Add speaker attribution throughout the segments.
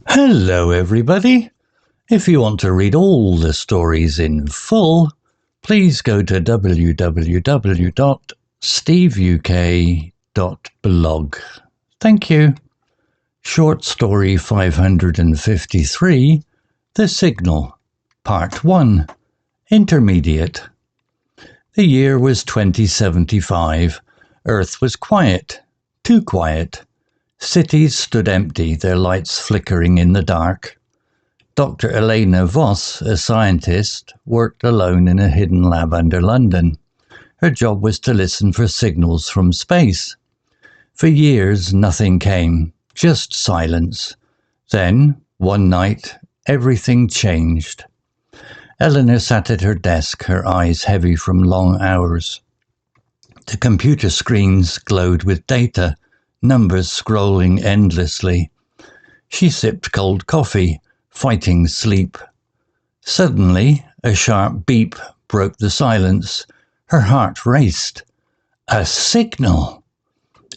Speaker 1: Hello, everybody. If you want to read all the stories in full, please go to www.steveuk.blog. Thank you. Short story 553, The Signal, Part 1, Intermediate. The year was 2075. Earth was quiet, too quiet. Cities stood empty, their lights flickering in the dark. Dr. Elena Voss, a scientist, worked alone in a hidden lab under London. Her job was to listen for signals from space. For years, nothing came, just silence. Then, one night, everything changed. Eleanor sat at her desk, her eyes heavy from long hours. The computer screens glowed with data, numbers scrolling endlessly. She sipped cold coffee, fighting sleep. Suddenly, a sharp beep broke the silence. Her heart raced. A signal!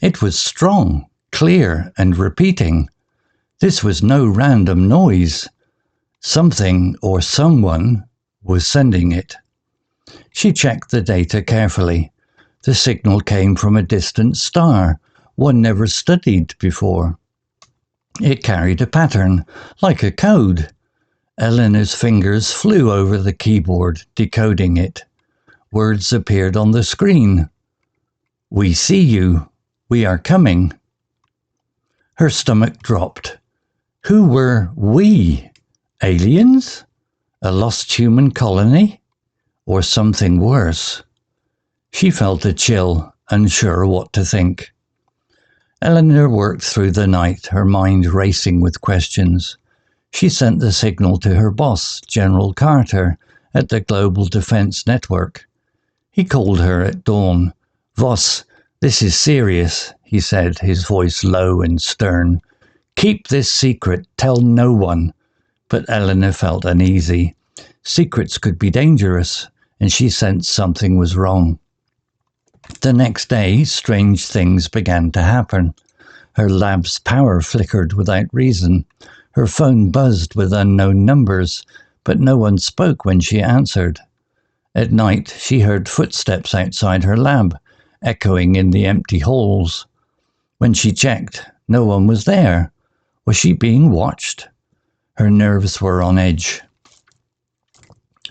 Speaker 1: It was strong, clear, and repeating. This was no random noise. Something or someone was sending it. She checked the data carefully. The signal came from a distant star, one never studied before. It carried a pattern, like a code. Eleanor's fingers flew over the keyboard, decoding it. Words appeared on the screen. "We see you. We are coming." Her stomach dropped. Who were we? Aliens? A lost human colony? Or something worse? She felt a chill, unsure what to think. Eleanor worked through the night, her mind racing with questions. She sent the signal to her boss, General Carter, at the Global Defense Network. He called her at dawn. "Voss, this is serious," he said, his voice low and stern. "Keep this secret. Tell no one." But Eleanor felt uneasy. Secrets could be dangerous, and she sensed something was wrong. The next day, strange things began to happen. Her lab's power flickered without reason. Her phone buzzed with unknown numbers, but no one spoke when she answered. At night, she heard footsteps outside her lab, echoing in the empty halls. When she checked, no one was there. Was she being watched? Her nerves were on edge.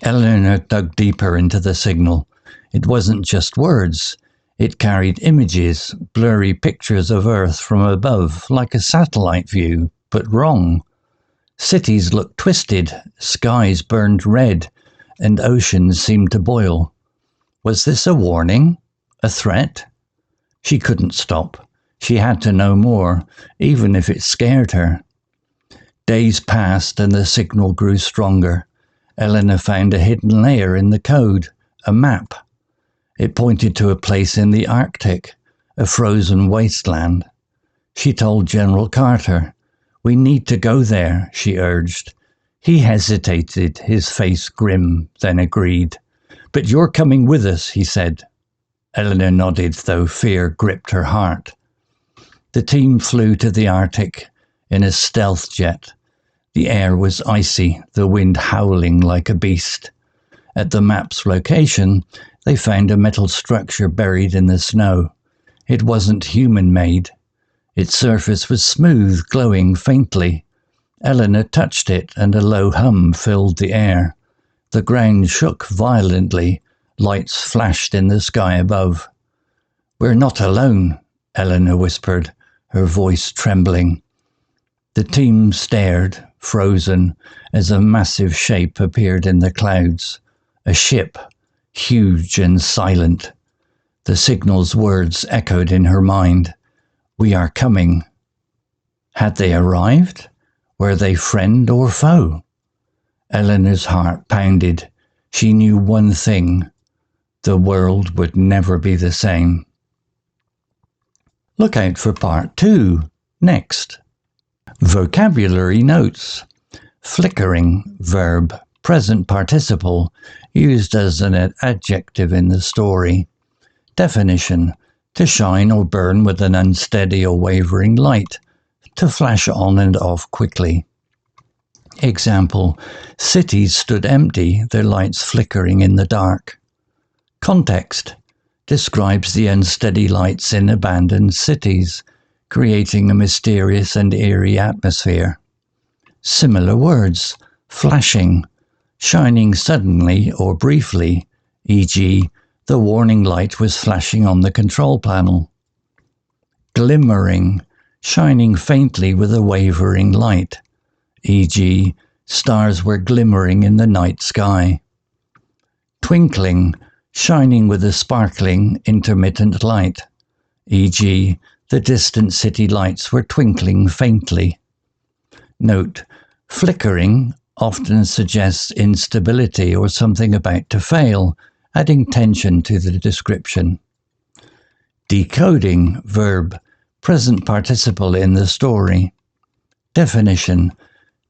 Speaker 1: Eleanor dug deeper into the signal. It wasn't just words. It carried images, blurry pictures of Earth from above, like a satellite view, but wrong. Cities looked twisted, skies burned red, and oceans seemed to boil. Was this a warning? A threat? She couldn't stop. She had to know more, even if it scared her. Days passed and the signal grew stronger. Eleanor found a hidden layer in the code, a map. It pointed to a place in the Arctic, a frozen wasteland. She told General Carter. "We need to go there," she urged. He hesitated, his face grim, then agreed. "But you're coming with us," he said. Eleanor nodded, though fear gripped her heart. The team flew to the Arctic in a stealth jet. The air was icy, the wind howling like a beast. At the map's location, they found a metal structure buried in the snow. It wasn't human-made. Its surface was smooth, glowing faintly. Eleanor touched it, and a low hum filled the air. The ground shook violently. Lights flashed in the sky above. "We're not alone," Eleanor whispered, her voice trembling. The team stared, frozen, as a massive shape appeared in the clouds. A ship, huge and silent. The signal's words echoed in her mind. "We are coming." Had they arrived? Were they friend or foe? Eleanor's heart pounded. She knew one thing. The world would never be the same. Look out for part 2, next. Vocabulary notes. Flickering, verb, present participle, used as an adjective in the story. Definition: to shine or burn with an unsteady or wavering light, to flash on and off quickly. Example, cities stood empty, their lights flickering in the dark. Context describes the unsteady lights in abandoned cities, creating a mysterious and eerie atmosphere. Similar words, flashing, shining suddenly or briefly, e.g., the warning light was flashing on the control panel. Glimmering, shining faintly with a wavering light, e.g., stars were glimmering in the night sky. Twinkling, shining with a sparkling, intermittent light, e.g., the distant city lights were twinkling faintly. Note, flickering often suggests instability or something about to fail, adding tension to the description. Decoding, verb, present participle in the story. Definition,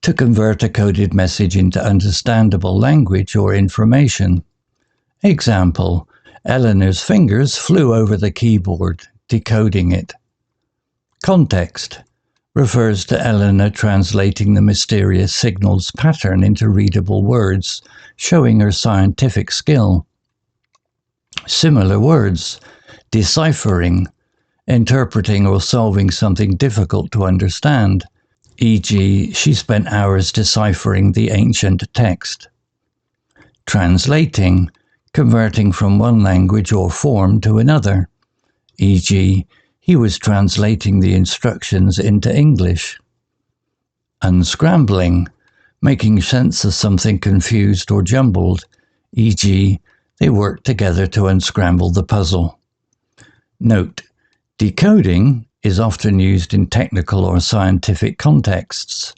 Speaker 1: to convert a coded message into understandable language or information. Example, Eleanor's fingers flew over the keyboard, decoding it. Context refers to Eleanor translating the mysterious signals pattern into readable words, showing her scientific skill. Similar words, deciphering, interpreting or solving something difficult to understand, e.g., she spent hours deciphering the ancient text. Translating, converting from one language or form to another, e.g., he was translating the instructions into English. Unscrambling, making sense of something confused or jumbled, e.g., they worked together to unscramble the puzzle. Note, decoding is often used in technical or scientific contexts,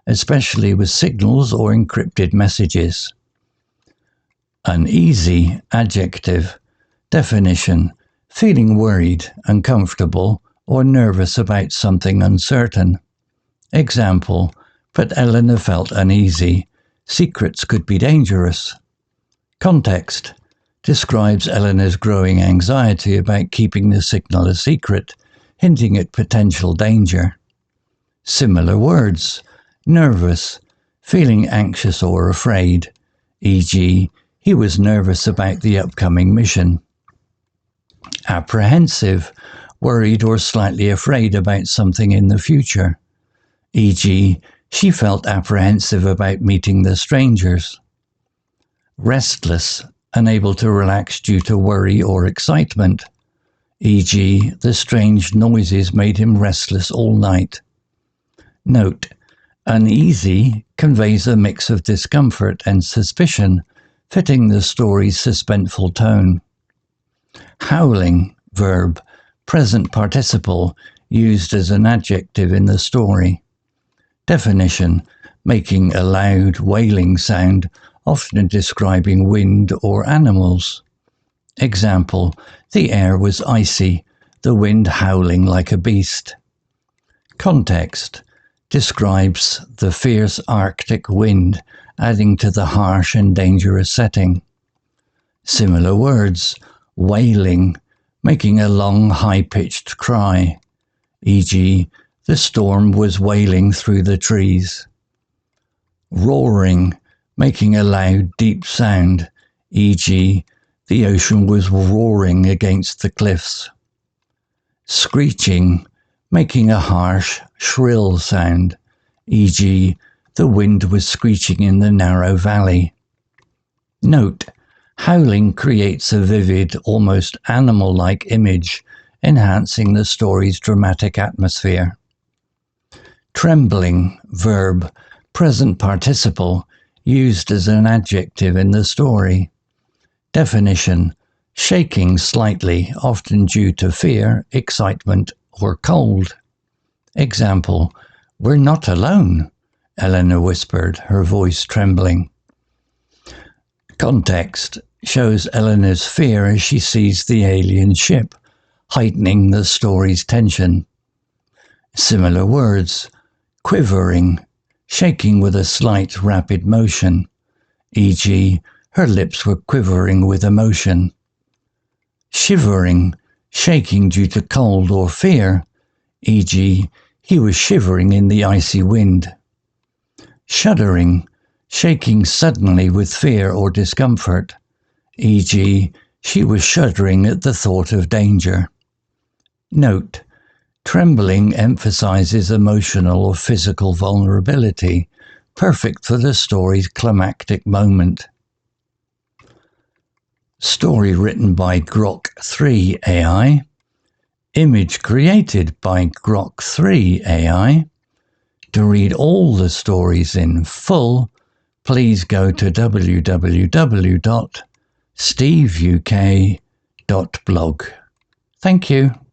Speaker 1: especially with signals or encrypted messages. Uneasy, adjective. Definition, feeling worried, uncomfortable, or nervous about something uncertain. Example, but Eleanor felt uneasy. Secrets could be dangerous. Context describes Eleanor's growing anxiety about keeping the signal a secret, hinting at potential danger. Similar words, nervous, feeling anxious or afraid, e.g., he was nervous about the upcoming mission. Apprehensive, worried or slightly afraid about something in the future, e.g., she felt apprehensive about meeting the strangers. Restless, unable to relax due to worry or excitement, e.g., the strange noises made him restless all night. Note, uneasy conveys a mix of discomfort and suspicion, fitting the story's suspenseful tone. Howling, verb, present participle, used as an adjective in the story. Definition, making a loud, wailing sound, often describing wind or animals. Example, the air was icy, the wind howling like a beast. Context describes the fierce Arctic wind, adding to the harsh and dangerous setting. Similar words, wailing, making a long, high-pitched cry, e.g., the storm was wailing through the trees. Roaring, making a loud, deep sound, e.g., the ocean was roaring against the cliffs. Screeching, making a harsh, shrill sound, e.g., the wind was screeching in the narrow valley. Note, howling creates a vivid, almost animal-like image, enhancing the story's dramatic atmosphere. Trembling, verb, present participle, used as an adjective in the story. Definition, shaking slightly, often due to fear, excitement, or cold. Example, we're not alone, Eleanor whispered, her voice trembling. Context shows Eleanor's fear as she sees the alien ship, heightening the story's tension. Similar words, quivering, shaking with a slight rapid motion, e.g., her lips were quivering with emotion. Shivering, shaking due to cold or fear, e.g., he was shivering in the icy wind. Shuddering, shaking suddenly with fear or discomfort, e.g., she was shuddering at the thought of danger. Note: trembling emphasizes emotional or physical vulnerability, perfect for the story's climactic moment. Story written by Grok 3 AI. Image created by Grok 3 AI. To read all the stories in full, please go to www.steveuk.blog. Thank you.